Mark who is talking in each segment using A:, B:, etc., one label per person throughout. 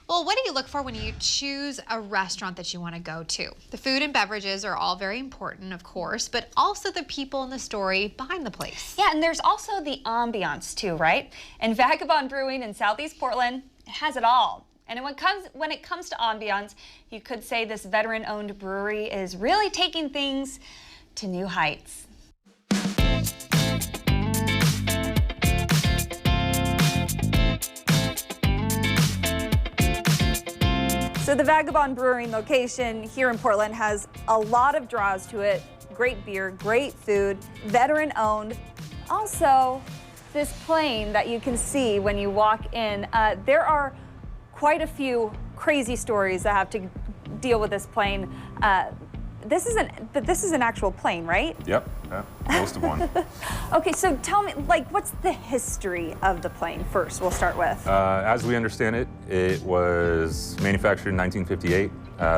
A: Well, what do you look for when you choose a restaurant that you want to go to? The food and beverages are all very important, of course, but also the people and the story behind the place.
B: Yeah, and there's also the ambiance too, right? And Vagabond Brewing in Southeast Portland, it has it all. And when it comes to ambiance, you could say this veteran-owned brewery is really taking things to new heights. So the Vagabond Brewing location here in Portland has a lot of draws to it. Great beer, great food, veteran-owned. Also, this plane that you can see when you walk in, there are quite a few crazy stories that have to deal with this plane. This is an actual plane, right?
C: Yep, yeah, most of one.
B: Okay, so tell me, like, what's the history of the plane first? We'll start with.
C: As we understand it, it was manufactured in 1958,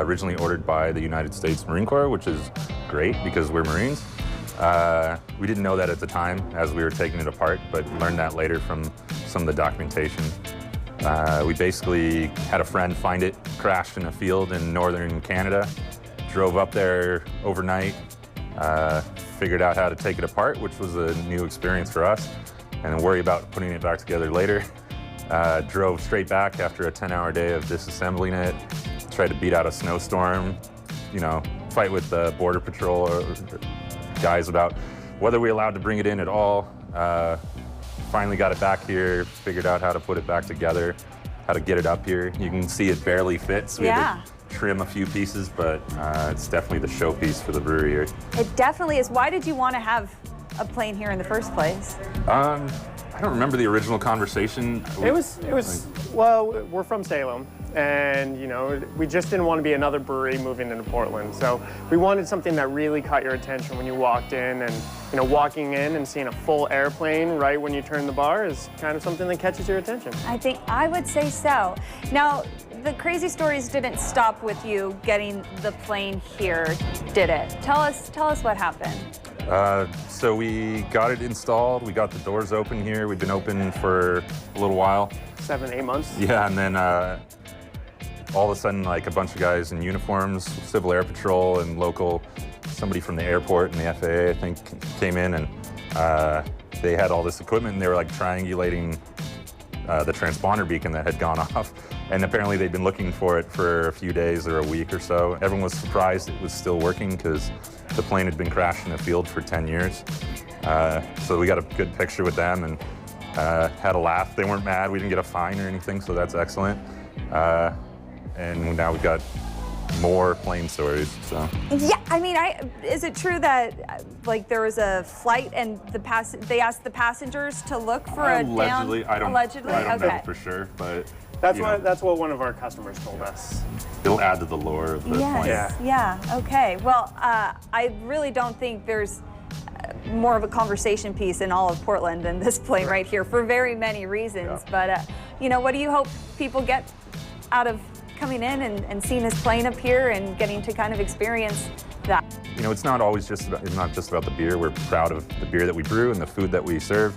C: originally ordered by the United States Marine Corps, which is great because we're Marines. We didn't know that at the time as we were taking it apart, but learned that later from some of the documentation. We basically had a friend find it crashed in a field in northern Canada. Drove up there overnight, figured out how to take it apart, which was a new experience for us, and then worry about putting it back together later. Drove straight back after a 10-hour day of disassembling it, tried to beat out a snowstorm, you know, fight with the Border Patrol or guys about whether we allowed to bring it in at all. Finally got it back here, figured out how to put it back together, how to get it up here. You can see it barely fits. We had to trim a few pieces, but it's definitely the showpiece for the brewery here.
B: It definitely is. Why did you want to have a plane here in the first place?
C: I don't remember the original conversation.
D: Well, we're from Salem, and you know, we just didn't want to be another brewery moving into Portland. So we wanted something that really caught your attention when you walked in, and you know, walking in and seeing a full airplane right when you turn the bar is kind of something that catches your attention.
B: I would say so. Now, the crazy stories didn't stop with you getting the plane here, did it? Tell us what happened.
C: So we got it installed. We got the doors open here. We've been open for a little while. 7, 8 months. Yeah, and then all of a sudden, like a bunch of guys in uniforms, Civil Air Patrol and local, somebody from the airport and the FAA, I think, came in, and they had all this equipment, and they were like triangulating the transponder beacon that had gone off. And apparently they'd been looking for it for a few days or a week or so. Everyone was surprised it was still working because the plane had been crashed in a field for 10 years. So we got a good picture with them and had a laugh. They weren't mad. We didn't get a fine or anything, so that's excellent. And now we've got more plane stories. So.
B: Yeah, I mean, is it true that like there was a flight and they asked the passengers to look for a down?
C: I don't know for sure, but
D: that's what one of our customers told us.
C: It'll add to the lore of the plane.
B: Yeah, okay. Well, I really don't think there's more of a conversation piece in all of Portland than this plane right here for very many reasons. Yeah. But, you know, what do you hope people get out of coming in and seeing this plane up here and getting to kind of experience that?
C: You know, it's not just about the beer. We're proud of the beer that we brew and the food that we serve.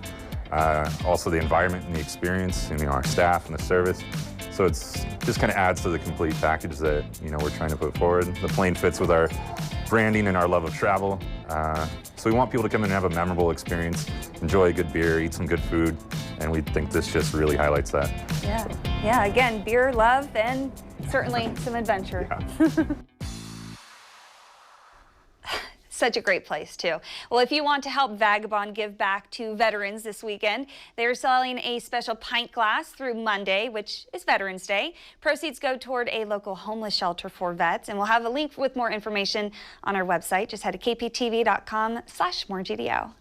C: Also the environment and the experience, and, you know, our staff and the service. So it's just kind of adds to the complete package that, you know, we're trying to put forward. The plane fits with our branding and our love of travel. So we want people to come in and have a memorable experience, enjoy a good beer, eat some good food, and we think this just really highlights that.
B: Yeah, yeah. Again, beer, love, and certainly some adventure. Yeah. Such a great place, too. Well, if you want to help Vagabond give back to veterans this weekend, they're selling a special pint glass through Monday, which is Veterans Day. Proceeds go toward a local homeless shelter for vets, and we'll have a link with more information on our website. Just head to kptv.com/moregdo.